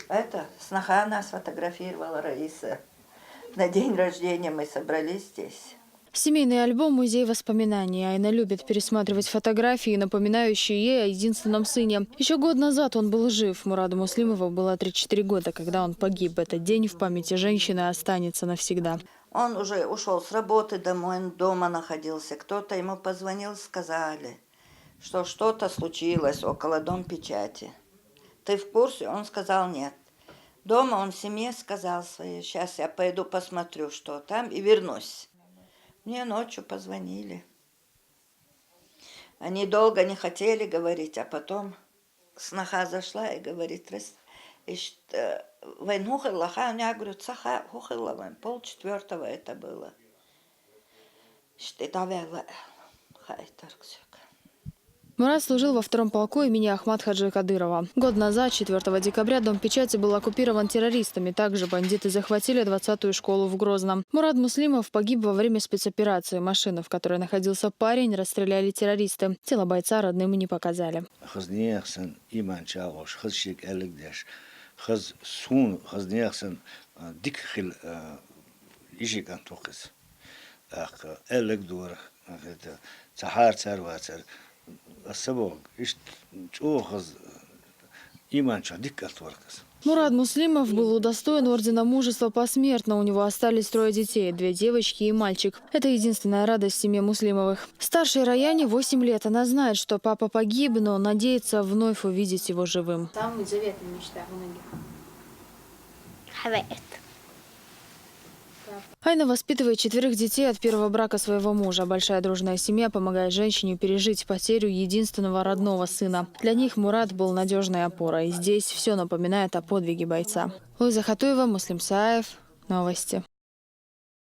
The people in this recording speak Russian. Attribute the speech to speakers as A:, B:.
A: Это сноха нас сфотографировала, Раиса. На день рождения мы собрались здесь.
B: Семейный альбом – музей воспоминаний. Айна любит пересматривать фотографии, напоминающие ей о единственном сыне. Еще год назад он был жив. Мураду Муслимову было 34 года, когда он погиб. Этот день в памяти женщины останется навсегда.
A: Он уже ушел с работы домой, он дома находился. Кто-то ему позвонил, сказали, что что-то случилось около Дом печати. Ты в курсе? Он сказал нет. Дома он семье сказал своей, сейчас я пойду посмотрю, что там, и вернусь. Мне ночью позвонили. Они долго не хотели говорить, а потом сноха зашла и говорит, войну хылаха, я говорю, цаха хухылавым, 3:30 это было.
B: Мурат служил во втором полку имени Ахмад Хаджи Кадырова. Год назад, 4 декабря, Дом печати был оккупирован террористами. Также бандиты захватили 20-ю школу в Грозном. Мурат Муслимов погиб во время спецоперации. Машину, в которой находился парень, расстреляли террористы. Тело бойца родным не показали. Мурат Муслимов был удостоен ордена мужества посмертно. У него остались 3 детей – 2 девочки и мальчик. Это единственная радость семьи Муслимовых. Старшей Раяне 8 лет. Она знает, что папа погиб, но надеется вновь увидеть его живым.
C: Самая заветная мечта у многих.
B: Айна воспитывает 4 детей от первого брака своего мужа. Большая дружная семья помогает женщине пережить потерю единственного родного сына. Для них Мурат был надежной опорой. И здесь все напоминает о подвиге бойца. Луиза Хатуева, Муслим Саев. Новости.